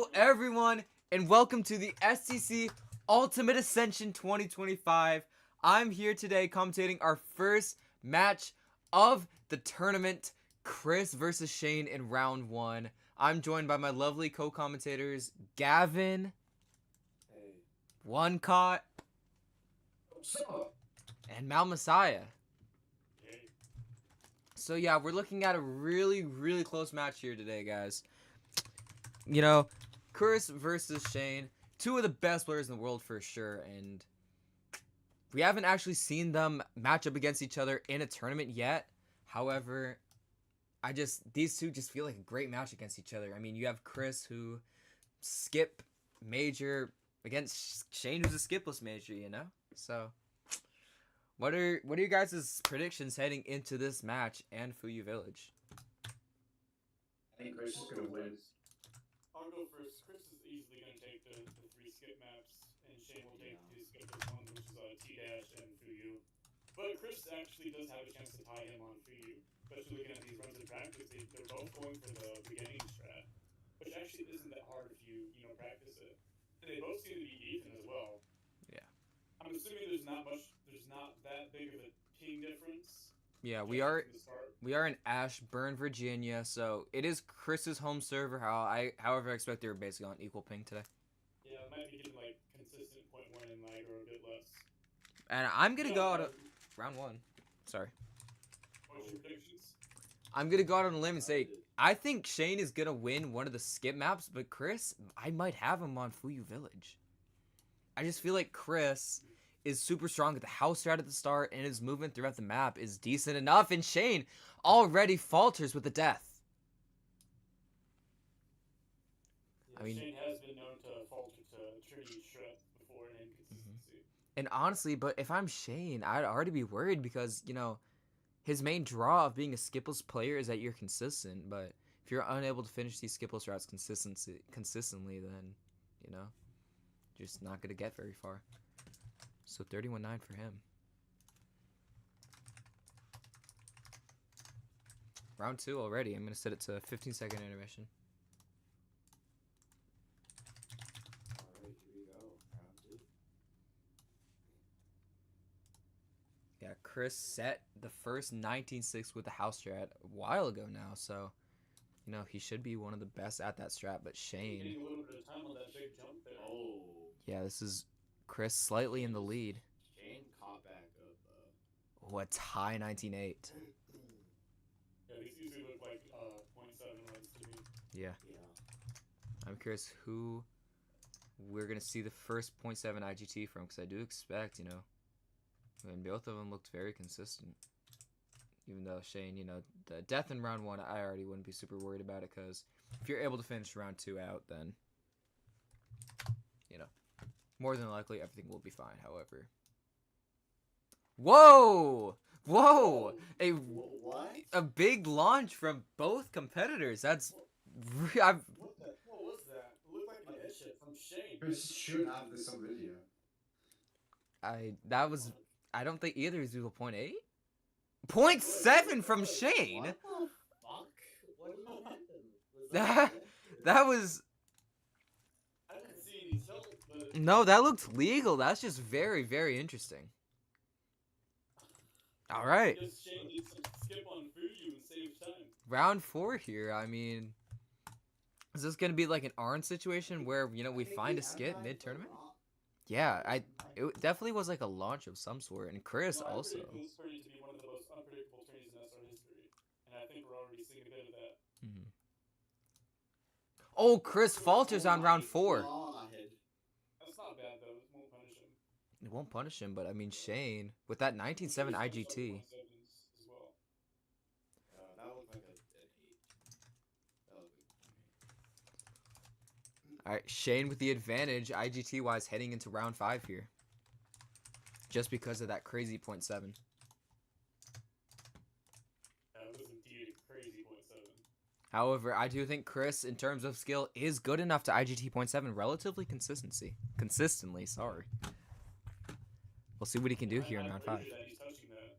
Hello everyone and welcome to the STC Ultimate Ascension 2025. I'm here today commentating our first match of the tournament, Chris versus Shane in round 1. I'm joined by my lovely co-commentators, Gavin, One Caught, and Mal Messiah. So yeah, we're looking at a really close match here today, guys. You know, Chris versus Shane, two of the best players in the world for sure, and we haven't actually seen them match up against each other in a tournament yet. However, these two just feel like a great match against each other. I mean, you have Chris who skip major against Shane who's a skipless major, you know? So what are your guys' predictions heading into this match and Fuyu Village? I think Chris is gonna win. I'll go first. Chris is easily going to take the 3 skip maps, and Shane will take the skipless one, which is T-Dash and Fuyu. But Chris actually does have a chance to tie him on Fuyu, especially looking at these runs in practice. They're both going for the beginning strat, which actually isn't that hard if you practice it. And they both seem to be even as well. Yeah. I'm assuming there's not that big of a ping difference. Yeah, we are in Ashburn, Virginia, so it is Chris's home server. However, I expect they were basically on equal ping today. Yeah, it might be getting like consistent 0.1 in lag or a bit less. And I'm gonna go out of round 1. Sorry. What's your predictions? I'm gonna go out on a limb and say I think Shane is gonna win one of the skip maps, but Chris, I might have him on Fuyu Village. I just feel like Chris is super strong at the house strat at the start, and his movement throughout the map is decent enough, and Shane already falters with the death. Yeah, I mean, Shane has been known to falter to Trinity Shred before in inconsistency. And honestly, but if I'm Shane, I'd already be worried because, you know, his main draw of being a skipless player is that you're consistent, but if you're unable to finish these skipless routes consistently, then, you know, you're just not going to get very far. So 31-9 for him. Round 2 already. I'm going to set it to 15-second intermission. Alright, here we go. Round 2. Yeah, Chris set the first 19-6 with the house strat a while ago now, so, you know, he should be one of the best at that strat, but Shane... Getting a little bit of time on that big jump there. Oh. Yeah, this is Chris slightly in the lead. Shane caught back up. Oh, a tie 19-8. Yeah, these usually look like 0.7 runs to me. Yeah. Yeah. I'm curious who we're going to see the first 0.7 IGT from, because I do expect, you know, and both of them looked very consistent. Even though Shane, you know, the death in round 1, I already wouldn't be super worried about it, because if you're able to finish round 2 out, then, you know, more than likely everything will be fine, however. Whoa! Whoa! What? A big launch from both competitors. That's... What was that? It looked like an headshot from Shane. Chris should have this on video. I don't think either is equal 0.8. 0.7 from Shane. What the fuck? What happened? That was... I didn't see any tilt, but... No, that looked legal. That's just very interesting. All right. Just Shane needs to skip on Fuyu and save time. Round 4 here. I mean, is this going to be like an Arn situation where, you know, we find a skip mid-tournament? Yeah, it definitely was like a launch of some sort, and Chris also. I predict this tourney to be one of the most unpredictable tourneys in SR history, and I think we're already seeing a bit of that. Mm-hmm. Oh, Chris falters on round 4. That's not bad though. It won't punish him. It won't punish him, but I mean Shane with that 19-7 IGT. As well. That looked like an 8. That looked like All right, Shane with the advantage IGT wise heading into round 5 here, just because of that crazy 0.7. Yeah, it was indeed a crazy 0.7. However, I do think Chris, in terms of skill, is good enough to IGT 0.7 relatively consistently. Sorry. We'll see what he can do here in round 5. He's touching that.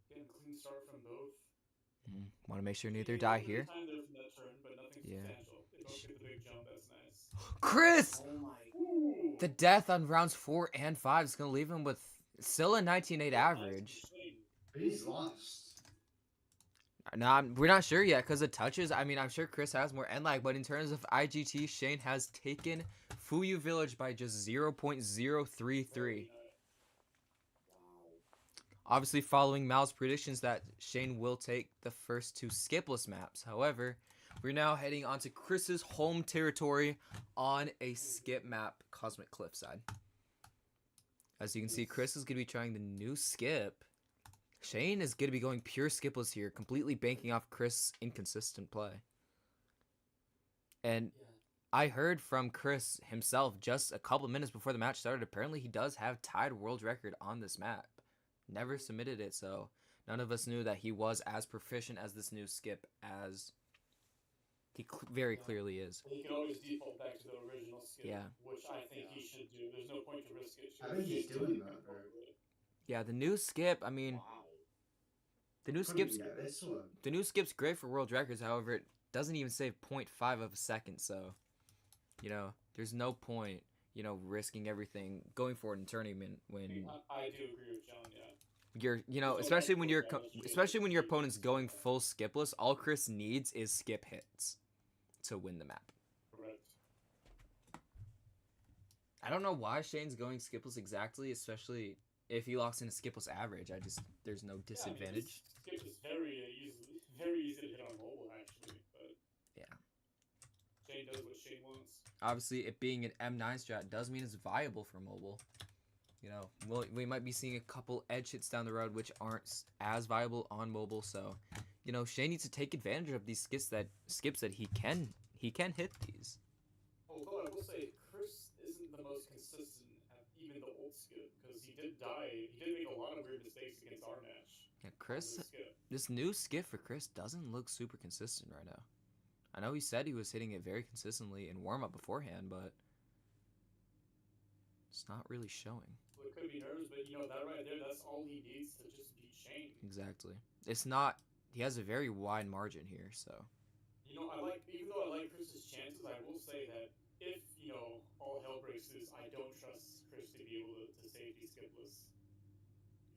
Getting a clean start from both. Want to make sure neither die here. Time there from that turn, but nothing Yeah. substantial. They both get the big jump. That's nice. Chris! Oh my. Ooh. The death on rounds 4 and 5 is going to leave him with still a 19.8 average. But he's lost. Nah, we're not sure yet because of touches. I mean, I'm sure Chris has more end lag, but in terms of IGT, Shane has taken Fuyu Village by just 0.033. Wow. Obviously, following Mal's predictions that Shane will take the first 2 skipless maps. However, we're now heading onto Chris's home territory on a skip map, Cosmic Cliffside. As you can see, Chris is going to be trying the new skip. Shane is going to be going pure skipless here, completely banking off Chris' inconsistent play. And I heard from Chris himself just a couple minutes before the match started. Apparently, he does have tied world record on this map. Never submitted it, so none of us knew that he was as proficient as this new skip as he very clearly is. He can always default back to the original skip, Yeah. which I think he should do. There's no point to risk it. I think he's doing that, bro. Yeah, the new skip, I mean, Wow. the new Couldn't skip's get this one. the new skip's great for world records. However, it doesn't even save 0.5 of a second, so there's no point, risking everything going forward in tournament when I do agree with John. Yeah. you're, especially when your opponent's going full skipless. All Chris needs is skip hits to win the map. Correct. I don't know why Shane's going skipless exactly, especially if he locks in a skipless average. There's no disadvantage. Yeah, skip is very easy to hit on mobile actually, but Yeah. Shane does what Shane wants. Obviously, it being an M9 strat does mean it's viable for mobile. We might be seeing a couple edge hits down the road which aren't as viable on mobile. So, Shane needs to take advantage of these skips that he can hit these. Although I will say, Chris isn't the most consistent at even the old skip because he did die. He did make a lot of weird mistakes against our match. Yeah, Chris, this new skip for Chris doesn't look super consistent right now. I know he said he was hitting it very consistently in warm-up beforehand, but it's not really showing. Well, it could be nerves, but that right there, that's all he needs to just beat Shane. Exactly. It's not. He has a very wide margin here, so. Even though I like Chris's chances, I will say that if all hell breaks loose, I don't trust Chris to be able to safety skipless.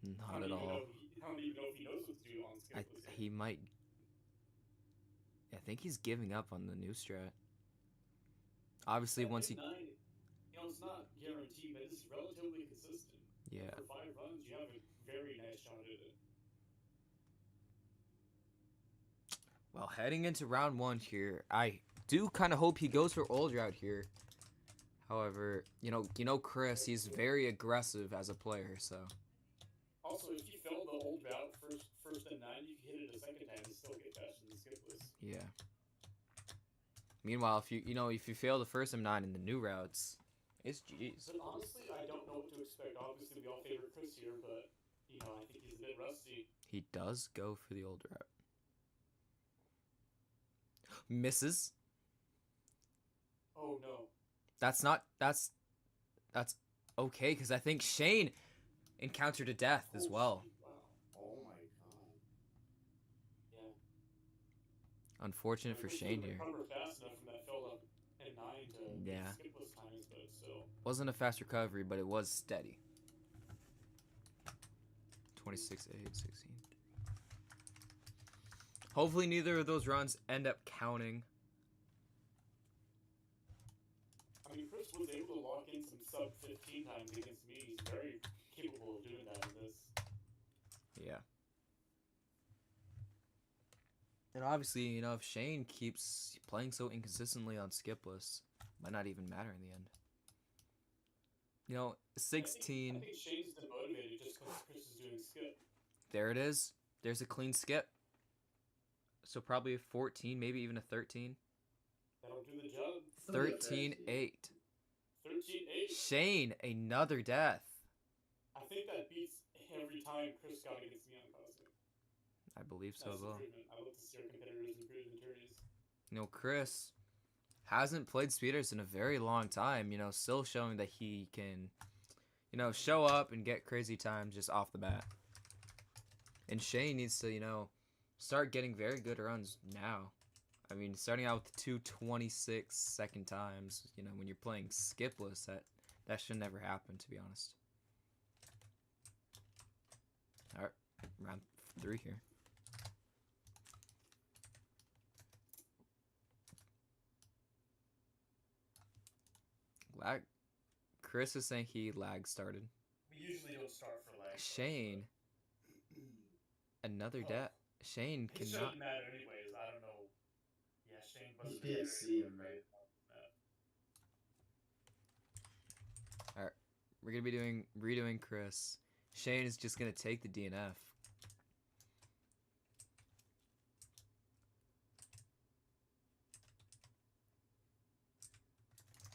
Not at all. I don't even know if he knows what to do on skipless. He might. I think he's giving up on the new strat. Obviously, once he. It's not guaranteed, but it's relatively consistent. Yeah. For 5 runs, you have a very nice shot at it. Well, heading into round 1 here, I do kind of hope he goes for old route here. However, Chris, he's very aggressive as a player, so. Also, if you fail the old route first and 9, you can hit it a second time and still get faster than skipless. Yeah. Meanwhile, if you fail the first M9 in the new routes, it's GG's. But honestly, I don't know what to expect. Obviously, we all favor Chris here, but I think he's a bit rusty. He does go for the old route. Misses. Oh no. That's okay, because I think Shane encountered a death as well. Wow. Oh my god. Yeah. Unfortunate for Shane here. Recover fast enough from that failed up and 9 to Yeah. skipless times, but still. Wasn't a fast recovery, but it was steady. 26, 8, 16. Hopefully neither of those runs end up counting. I mean, Chris was able to lock in some sub 15 times against me. He's very capable of doing that in this. Yeah. And obviously, if Shane keeps playing so inconsistently on skipless, might not even matter in the end. 16. I think Shane's demotivated just because Chris is doing skip. There it is. There's a clean skip. So probably a 14, maybe even a 13. That'll do the job. 13-8. 13-8. Shane, another death. I think that beats every time Chris got against me on Cosmic. I believe so That's as well. improvement. I love to see our competitors improve in tourneys. Chris hasn't played speeders in a very long time, still showing that he can, show up and get crazy times just off the bat. And Shane needs to, start getting very good runs now. I mean, starting out with 2:26 second times, you know, when you're playing skipless, that should never happen, to be honest. All right, round 3 here. Lag. Chris is saying he lag started. We usually don't start for lag. Shane. Another death. Shane It cannot. shouldn't matter anyways. I don't know. Yeah, Shane You wasn't can't see him, right? Alright, we're gonna be redoing Chris. Shane is just gonna take the DNF.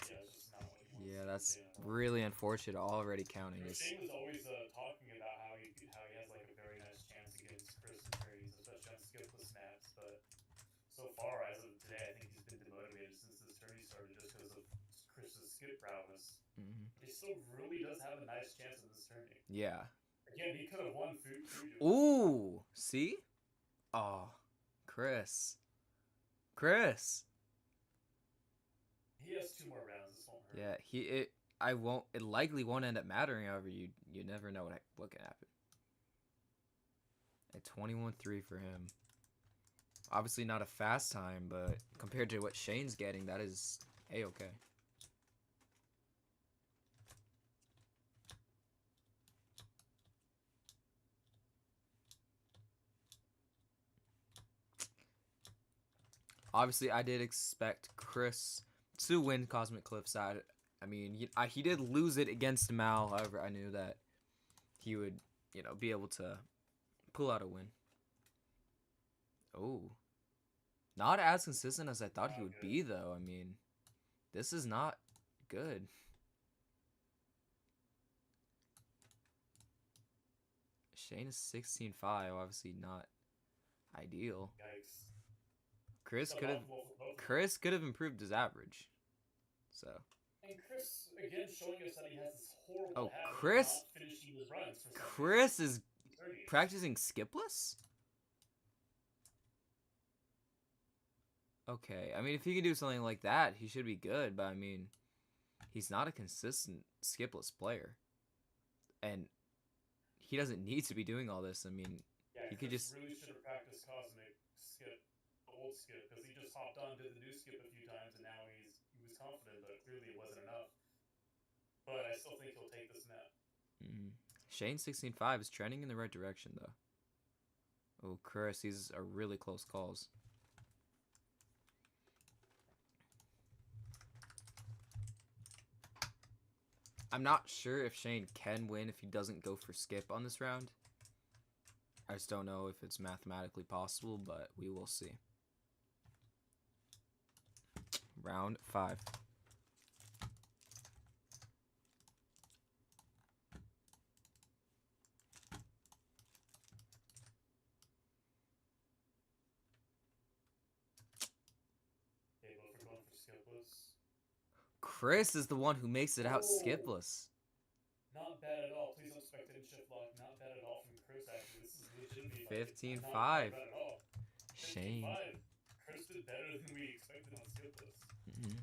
Yeah, it's just not what he wants. Yeah, that's really unfortunate. Already counting is. Shane was always talking about how he has like a very nice chance against Chris and Trades, especially on skipless maps. But so far, as of today, I think he's been demotivated since this tourney started just because of Chris's skip prowess. He still really does have a nice chance in this tourney. Yeah. Again, he could have won food. Ooh, see? Oh, Chris. He has 2 more rounds. This won't hurt. Yeah, it likely won't end up mattering. However, you never know what can happen. At 21-3 for him. Obviously not a fast time, but compared to what Shane's getting, that is a-okay. Obviously, I did expect Chris to win Cosmic Cliffside. I mean, he did lose it against Mal. However, I knew that he would, you know, be able to pull out a win. Oh. Not as consistent as I thought he would be, though. I mean, this is not good. Shane is 16-5. Obviously not ideal. Yikes. Chris could have improved his average. So. And Chris again showing us that he has this horrible habit Chris, of not finishing his runs for some Chris is practicing skipless? Okay, I mean, if he can do something like that, he should be good, but I mean, he's not a consistent skipless player. And he doesn't need to be doing all this. I mean, yeah, he could just really should have practiced Cosmic skip, the old skip, because he just hopped on, did the new skip a few times, and now he was confident, but clearly it wasn't enough. But I still think he'll take this map. Shane 16-5 is trending in the right direction, though. Oh, Chris, these are really close calls. I'm not sure if Shane can win if he doesn't go for skip on this round. I just don't know if it's mathematically possible, but we will see. Round 5. They both are going for skipless. Chris is the one who makes it out skipless. Not bad at all. Please don't expect it in shift lock. Not bad at all from Chris, actually. This is legitimately 15-5. Shane. 15-5. Chris did better than we expected on skipless. You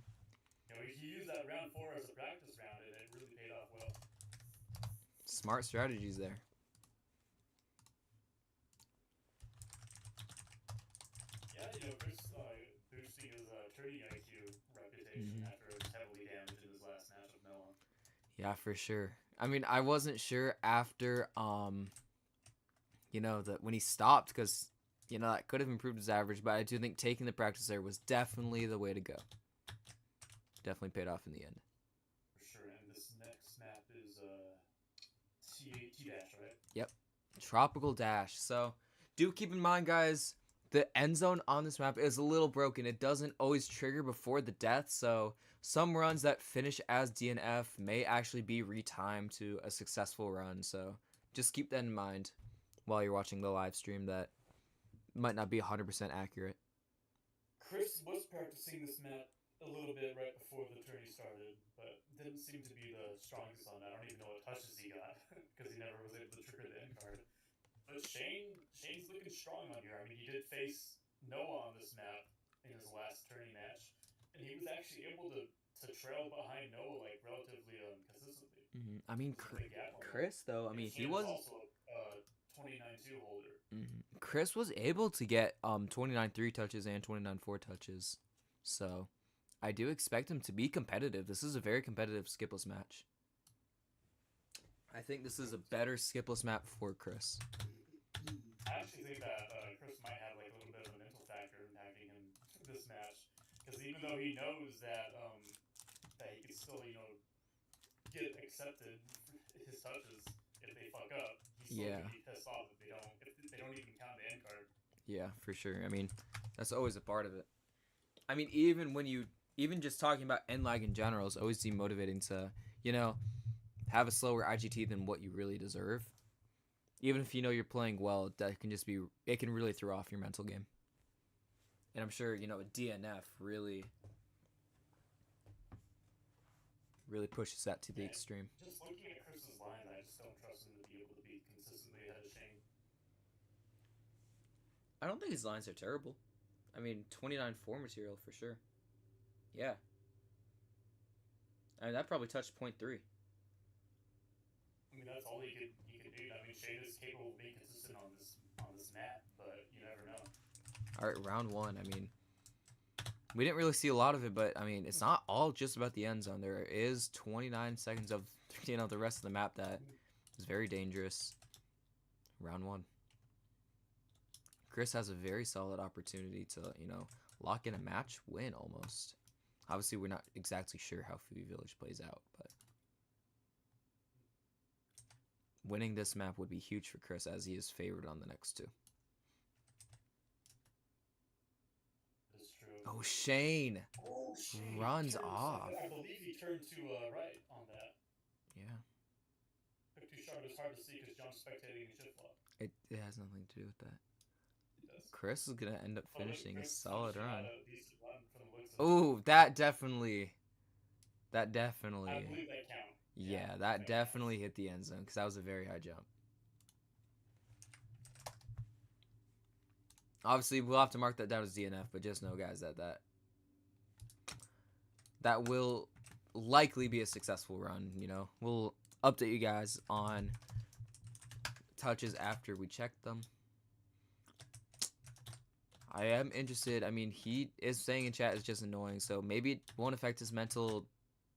know, he used that round 4 as a practice round, and it really paid off well. Smart strategies there. Yeah, you know, Chris boosting his turning IQ reputation after it was heavily damaged in his last match with Melon. Yeah, for sure. I mean, I wasn't sure after, you know, that when he stopped, because, you know, that could have improved his average, but I do think taking the practice there was definitely the way to go. Definitely paid off in the end. For sure, and this next map is T-Dash, right? Yep. Tropical Dash. So, do keep in mind, guys, the end zone on this map is a little broken. It doesn't always trigger before the death, so some runs that finish as DNF may actually be retimed to a successful run. So, just keep that in mind while you're watching the live stream. That might not be 100% accurate. Chris was practicing this map a little bit right before the tourney started, but didn't seem to be the strongest on that. I don't even know what touches he got, because he never was able to trigger the end card. But Shane's looking strong on here. I mean, he did face Noah on this map in his last tourney match, and he was actually able to trail behind Noah like relatively consistently. I mean, There's a big gap on that. Chris though. I And mean, he Shane was. also a 29-2 holder. Chris was able to get 29 3 touches and 29 4 touches, so I do expect him to be competitive. This is a very competitive skipless match. I think this is a better skipless map for Chris. I actually think that Chris might have like a little bit of a mental factor impacting him this match, because even though he knows that that he can still get accepted his touches if they fuck up, he's still gonna be pissed off if they don't even count the end card. Yeah, for sure. I mean, that's always a part of it. I mean, even just talking about end lag in general is always demotivating to have a slower IGT than what you really deserve. Even if you know you're playing well, that can it can really throw off your mental game. And I'm sure, a DNF really pushes that to the extreme. Just looking at Chris's lines, I just don't trust him to be able to be consistently ahead of Shane. I don't think his lines are terrible. I mean, 29-4 material for sure. Yeah. I mean, that probably touched .3. I mean, that's all he could do. I mean, Shane is capable of being consistent on this map, but you never know. All right, round 1. I mean, we didn't really see a lot of it, but I mean, it's not all just about the end zone. There is 29 seconds of the rest of the map that is very dangerous. Round 1. Chris has a very solid opportunity to, lock in a match win almost. Obviously, we're not exactly sure how Fury Village plays out, but winning this map would be huge for Chris as he is favored on the next 2. That's true. Oh, Shane runs off. I believe he turned to right on that. Yeah. Took too sharp. It's hard to see because John's spectating the shift flop. It has nothing to do with that. It does. Chris is going to end up finishing a solid run. A decent run from the looks of it. Oh, that definitely. I believe that count. Yeah, that definitely hit the end zone because that was a very high jump. Obviously, we'll have to mark that down as DNF, but just know, guys, that will likely be a successful run. We'll update you guys on touches after we check them. I am interested. I mean, he is saying in chat it's just annoying, so maybe it won't affect his mental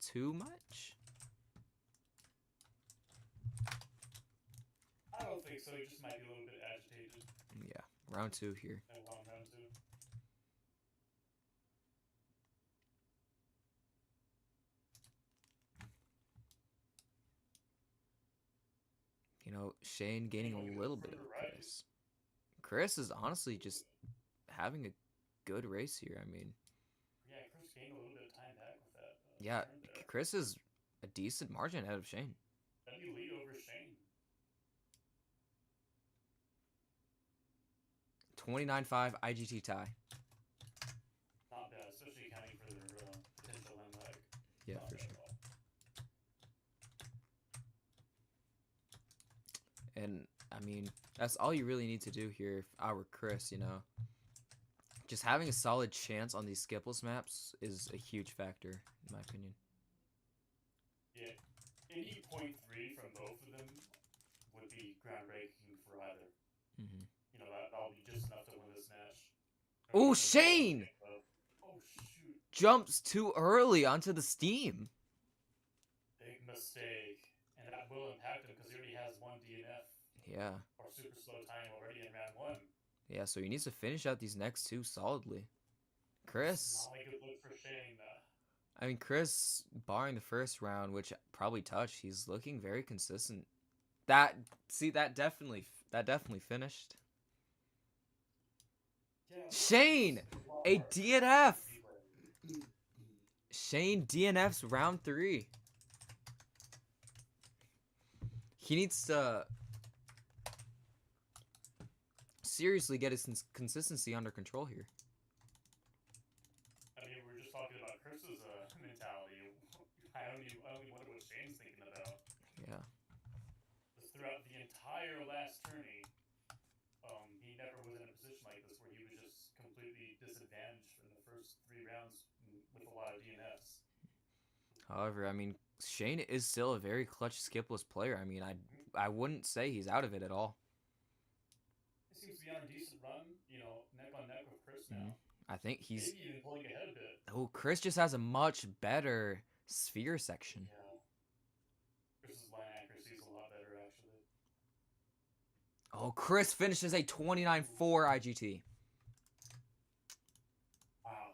too much. I don't think so. He just might be a little bit agitated. Yeah, round 2 here. Round 2. Shane gaining a little bit of Chris. Chris is honestly just having a good race here. I mean, yeah, Chris gained a little bit of time back with that. Yeah, Chris is a decent margin ahead of Shane. That'd be lead over Shane. 29-5 IGT tie. Not bad, especially accounting for their potential end lag. Yeah, Not for bad sure. at all. And I mean, that's all you really need to do here if I were Chris, Just having a solid chance on these skipless maps is a huge factor, in my opinion. Yeah. Any .3 from both of them would be groundbreaking for either. Mm-hmm. That'll be just enough to win this match. Oh, Shane! Oh, shoot. Jumps too early onto the steam. Big mistake. And that will impact him because he already has 1 DNF. Yeah. Or super slow time already in round 1. Yeah, so he needs to finish out these next 2 solidly. Chris. Not a good look for Shane. I mean, Chris, barring the first round, which probably touched, he's looking very consistent. That definitely finished. Yeah, Shane, a DNF. Shane DNFs round 3. He needs to seriously get his consistency under control here. I mean, we were just talking about Chris's mentality. I only wonder what Shane's thinking about. Yeah. Throughout the entire last tourney, disadvantage in the first 3 rounds with a lot of DNFs. However, I mean, Shane is still a very clutch skipless player. I mean, I wouldn't say he's out of it at all. He seems to be on a decent run, neck on neck with Chris now. I think he's maybe even pulling ahead a bit. Oh, Chris just has a much better sphere section. Yeah. Chris's line accuracy is a lot better, actually. Oh, Chris finishes a 29-4 IGT. Wow.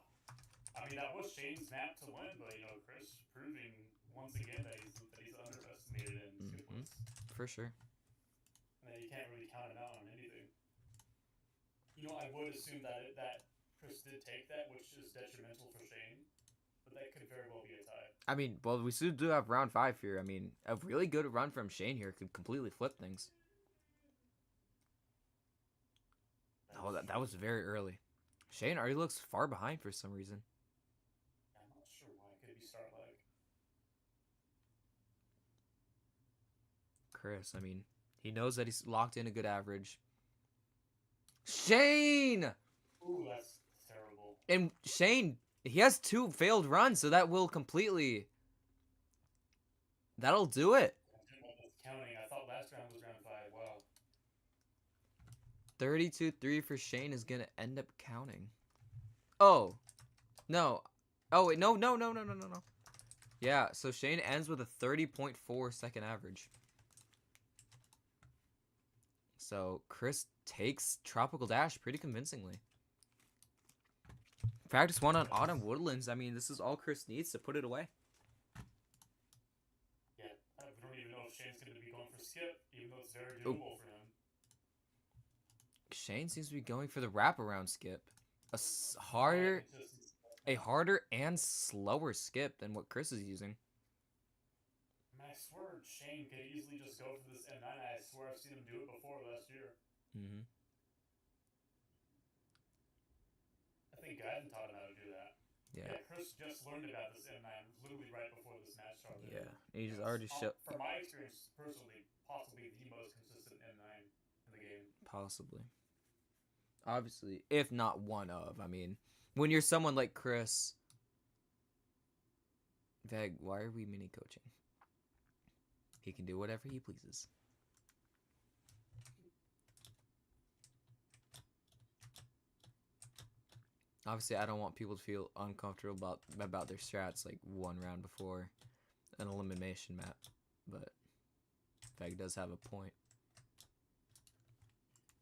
I mean, that was Shane's map to win, but Chris proving once again that he's underestimated in skipless. For sure. And that you can't really count him out on anything. I would assume that Chris did take that, which is detrimental for Shane, but that could very well be a tie. I mean, well, we still do have round 5 here. I mean, a really good run from Shane here could completely flip things. Oh, that was very early. Shane already looks far behind for some reason. I'm not sure why. It could be start lag. Chris, I mean, he knows that he's locked in a good average. Shane! Ooh, that's terrible. And Shane, he has 2 failed runs, so that will completely... That'll do it. Counting. I thought last round was round 5. Wow. 32-3 for Shane is going to end up counting. Oh. No. Oh, wait. No. Yeah, so Shane ends with a 30.4 second average. So Chris takes Tropical Dash pretty convincingly. Practice 1 on Autumn Woodlands. I mean, this is all Chris needs to put it away. Yeah, I don't even know if Shane's going to be going for skip, even though it's very doable for him. Shane seems to be going for the wraparound skip. Harder and slower skip than what Chris is using. I swear Shane could easily just go for this M9. I swear I've seen him do it before last year. I think Gavin taught him how to do that. Yeah, Chris just learned about this M9 literally right before this match started. Yeah, he just already showed. From my experience, personally, possibly the most consistent M9 in the game. Possibly. Obviously, if not one of. I mean, when you're someone like Chris... Veg, why are we mini-coaching? He can do whatever he pleases. Obviously, I don't want people to feel uncomfortable about their strats like 1 round before an elimination map, but Veg does have a point.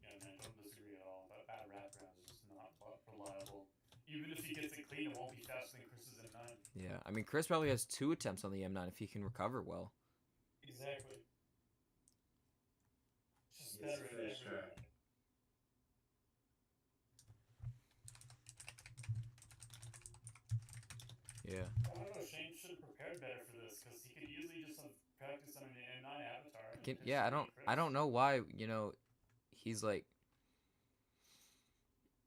Yeah, man, don't disagree at all. That wraparound is just not reliable. Even if he gets it clean, it won't be faster than Chris's M9. Yeah, I mean, Chris probably has 2 attempts on the M9 if he can recover well. Exactly. Just better than everyone. Yeah. I don't know, Shane should have prepared better for this, because he could easily just have practiced on an M9 avatar. Yeah, I don't know why, he's like...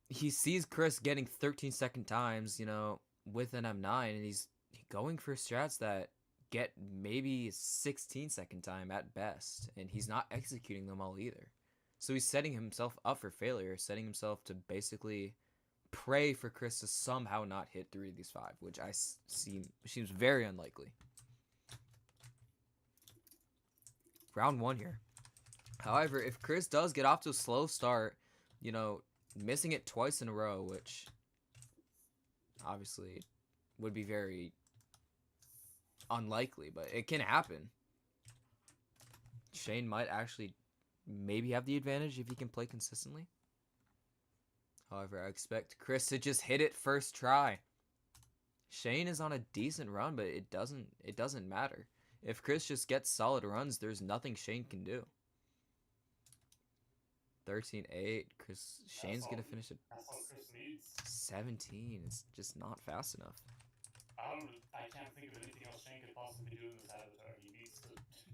He sees Chris getting 13-second times, with an M9, and he's going for strats that get maybe 16-second time at best, and he's not executing them all either. So he's setting himself up for failure, setting himself to basically pray for Chris to somehow not hit 3 of these 5, which seems very unlikely. Round 1 here. However, if Chris does get off to a slow start, missing it twice in a row, which obviously would be very unlikely, but it can happen. Shane might actually maybe have the advantage if he can play consistently. However, I expect Chris to just hit it first try. Shane is on a decent run, but it doesn't matter. If Chris just gets solid runs, there's nothing Shane can do. 13-8. Shane's gonna finish at 17. It's just not fast enough. I can't think of anything else Shane could possibly do in this avatar. He needs to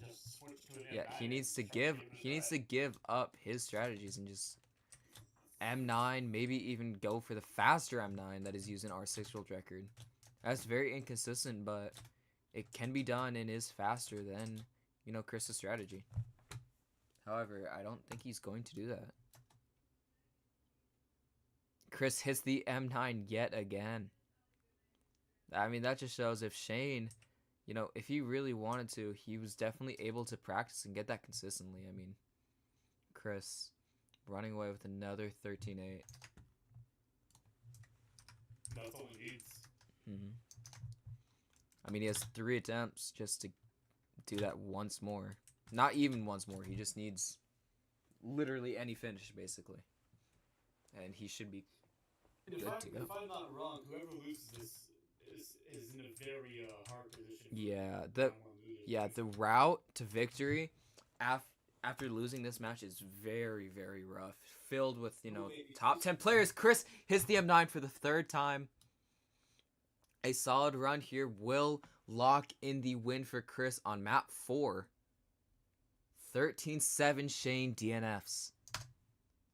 just switch to an M9. Yeah, he needs to give up his strategies and just M9, maybe even go for the faster M9 that is using R6 world record. That's very inconsistent, but it can be done and is faster than, Chris's strategy. However, I don't think he's going to do that. Chris hits the M9 yet again. I mean, that just shows if Shane, you know, if he really wanted to, he was definitely able to practice and get that consistently. I mean, Chris running away with another 13-8. That's all he needs. I mean, he has 3 attempts just to do that once more. Not even once more. He just needs literally any finish, basically. And he should be good to go. If I'm not wrong, whoever loses this is in a very hard position. The route to victory after losing this match is very, very rough. Filled with, you know, top 10 players. Chris hits the M9 for the 3rd time. A solid run here will lock in the win for Chris on map 4. 13-7 Shane DNFs.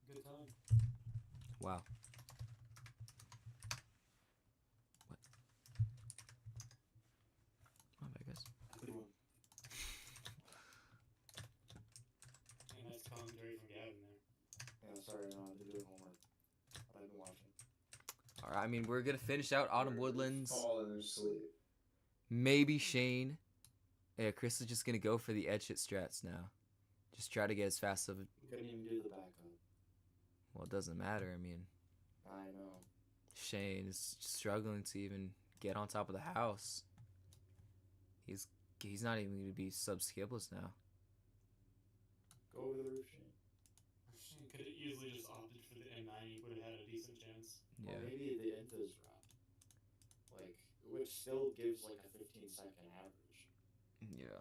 Good time. Wow. What? Oh my goodness. Good one. And that's commentary from Gavin there. Yeah, sorry, no, I've been doing homework. I've been watching. Alright, I mean, we're going to finish out Autumn Woodlands. Falling asleep. Maybe Shane. Yeah, Chris is just going to go for the edge hit strats now. Just try to get as fast of a... Couldn't even do the backup. Well, it doesn't matter. I mean, I know. Shane is struggling to even get on top of the house. He's not even going to be sub-skipless now. Go over the roof, Shane. Shane could have easily just opted for the M9. He would have had a decent chance. Yeah. Or maybe the Intas route. Like, which still gives like a 15-second average. Yeah.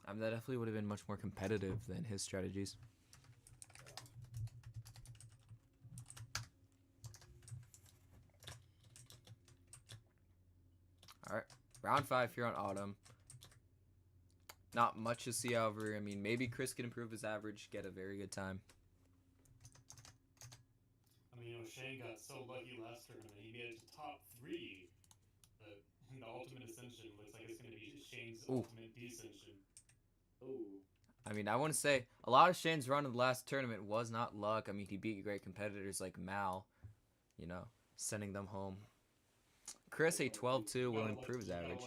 I mean, that definitely would have been much more competitive than his strategies. Alright, round 5 here on Autumn. Not much to see, however. I mean, maybe Chris can improve his average, get a very good time. I mean, you know, Shane got so lucky last tournament. He made it to top 3. But in the Ultimate Ascension, looks like it's going to be Shane's Ultimate Descension. Ooh. I mean, I want to say a lot of Shane's run in the last tournament was not luck. I mean, he beat great competitors like Mal, you know, sending them home. Chris, a 12-2, will improve his average.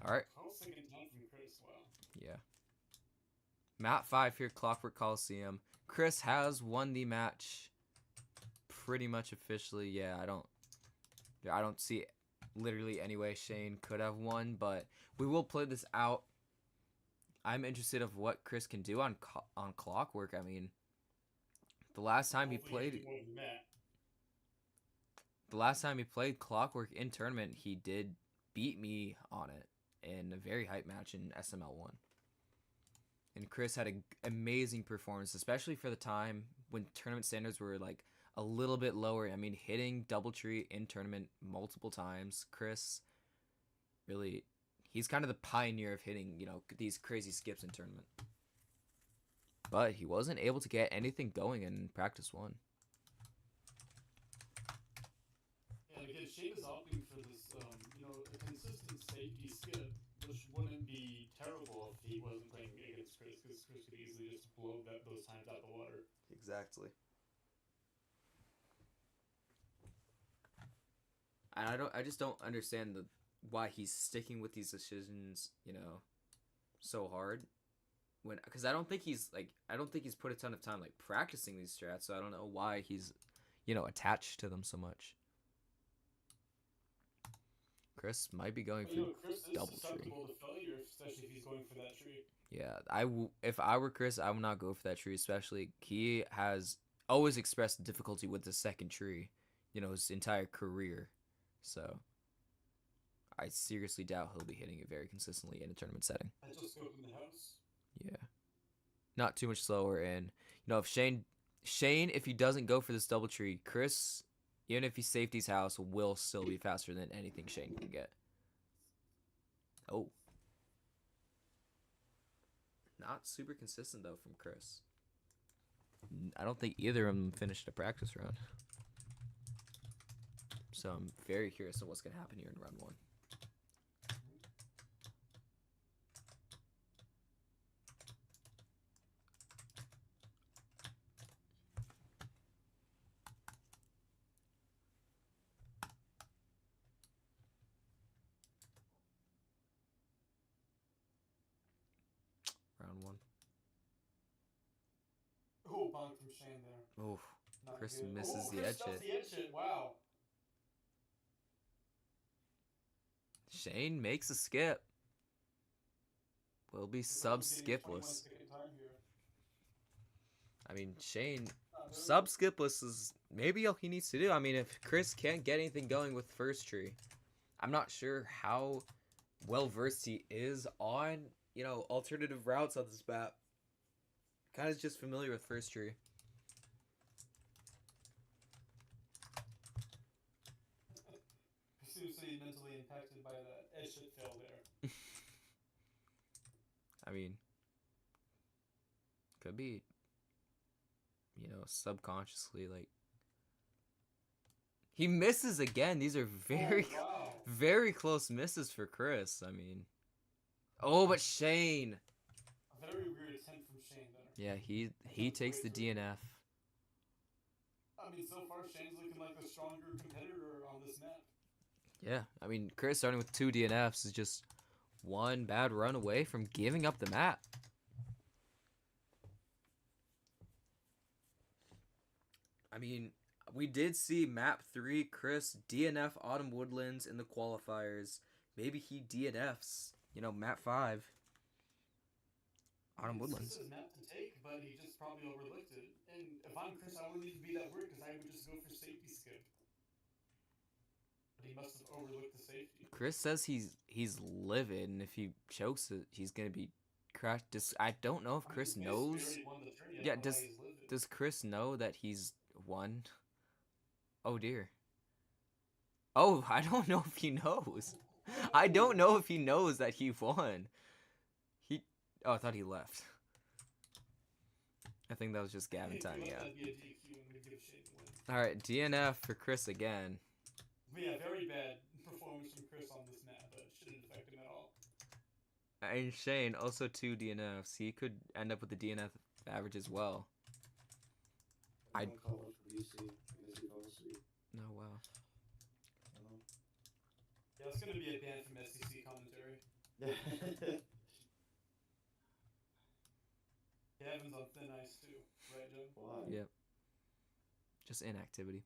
Alright. Second time from Chris, wow. Yeah. Map 5 here, Clockwork Coliseum. Chris has won the match pretty much officially. Yeah, I don't see literally any way Shane could have won, but we will play this out. I'm interested of what Chris can do on Clockwork. I mean, the last time he played Clockwork in tournament, he did beat me on it in a very hype match in SML1. And Chris had an amazing performance, especially for the time when tournament standards were like a little bit lower. I mean, hitting Doubletree in tournament multiple times. Chris, really, he's kind of the pioneer of hitting, you know, these crazy skips in tournament. But he wasn't able to get anything going in practice 1. And again, Shane is opting for this, you know, a consistent safety skip, which wouldn't be terrible if he wasn't playing against Chris, because Chris could easily just blow those times out the water. Exactly. And I just don't understand why he's sticking with these decisions, you know, so hard. Because I don't think he's put a ton of time like practicing these strats, so I don't know why he's, you know, attached to them so much. Chris might be going for double tree. Susceptible to failure, especially if he's going for that tree. Yeah, if I were Chris, I would not go for that tree. Especially he has always expressed difficulty with the second tree, you know, his entire career. So I seriously doubt he'll be hitting it very consistently in a tournament setting. I just go in the house. Yeah, not too much slower. And you know, if Shane, if he doesn't go for this double tree, Chris, even if he safeties house, will still be faster than anything Shane can get. Oh. Not super consistent, though, from Chris. I don't think either of them finished a practice run. So I'm very curious on what's going to happen here in round 1. bonk from Shane there. Oof. Not Chris good. misses the Chris edge stops hit. the edge hit. Wow. Shane makes a skip. Will be Looks like he's getting a sub-skipless. 21-second time here. I mean, Shane, There we go. sub-skipless is maybe all he needs to do. I mean, if Chris can't get anything going with first tree, I'm not sure how well-versed he is on, you know, alternative routes on this map. Kind of just familiar with first tree. Seriously mentally impacted by that edge hit fail there. I mean, could be, you know, subconsciously, like, he misses again. These are very, Oh, wow. very close misses for Chris. I mean, oh, but Shane. A very weird attempt from Shane there. Yeah, he takes the DNF. I mean, so far Shane's looking like the stronger competitor on this map. Yeah, I mean, Chris starting with 2 DNFs is just one bad run away from giving up the map. I mean, we did see map 3, Chris DNF Autumn Woodlands in the qualifiers. Maybe he DNFs, you know, map 5. Autumn Woodlands. This is his map to take, but he just probably overlooked it. And if I'm Chris, I wouldn't even be that worried because I would just go for safety skip. But he must have overlooked the safety. Chris says he's livid, and if he chokes it, he's gonna be crashed. I don't know if Chris knows. Yeah, does Chris know that he's won? Oh dear. Oh, I don't know if he knows. I don't know if he knows that he won. Oh, I thought he left. I think that was just Gavin timing out. Alright, DNF for Chris again. Yeah, very bad performance from Chris on this map, but it shouldn't affect him at all. And Shane, also 2 DNFs. He could end up with the DNF average as well. I don't call it for BC. I guess he fell asleep. Oh, wow. Yeah, it's gonna be a ban from STC commentary. Gavin's on thin ice too, right, Joe? Why? Yep. Just inactivity.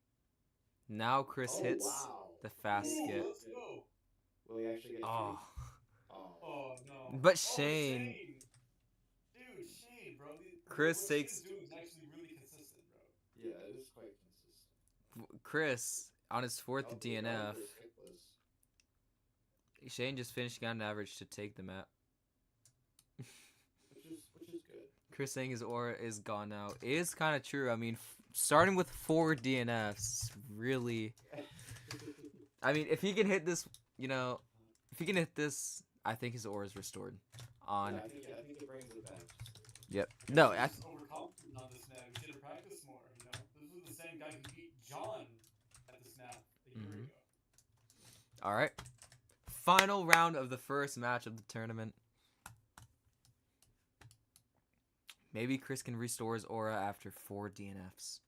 Now Chris hits the fast skip. Let's go. Will he actually get Oh. Oh no. But Shane. Dude, Shane, bro. Chris what takes. Shane's doing is actually really consistent, bro. Yeah, it is quite consistent. Chris on his 4th DNF. Skipless. Shane just finishing on average to take the map. Which is good. Chris saying his aura is gone now is kind of true. I mean, starting with 4 DNFs, really. I mean, if he can hit this, you know, if he can hit this, I think his aura is restored. On. Yeah, I think it brings it back. Yep. No, He's overconfident on this map. We should have practiced more. You know, this was the same guy who beat John at this map a year ago. All right. Final round of the first match of the tournament. Maybe Chris can restore his aura after 4 DNFs.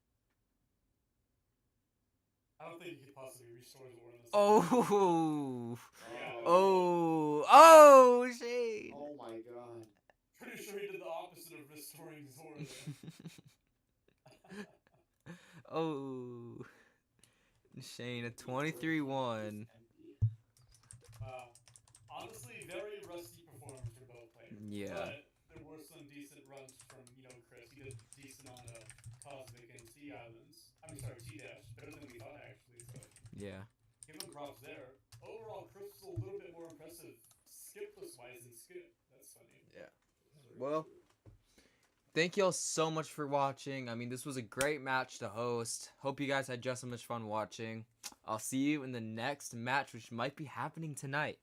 I don't think he could possibly restore his aura in this. Oh. Yeah. Oh, Shane. Oh my god. Pretty sure he did the opposite of restoring his aura there. Oh. Shane, a 23-1. Wow. Honestly, very rusty performance for both players. Yeah. But there were some decent runs from, you know, Chris. He did decent on Cosmic and T Islands. I mean, sorry, T-Dash. Better than we thought, actually. So Yeah. give him props there. Overall, Chris was a little bit more impressive skipless-wise than skip. That's funny. Yeah. Well, thank you all so much for watching. I mean, this was a great match to host. Hope you guys had just as much fun watching. I'll see you in the next match, which might be happening tonight.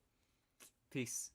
Peace.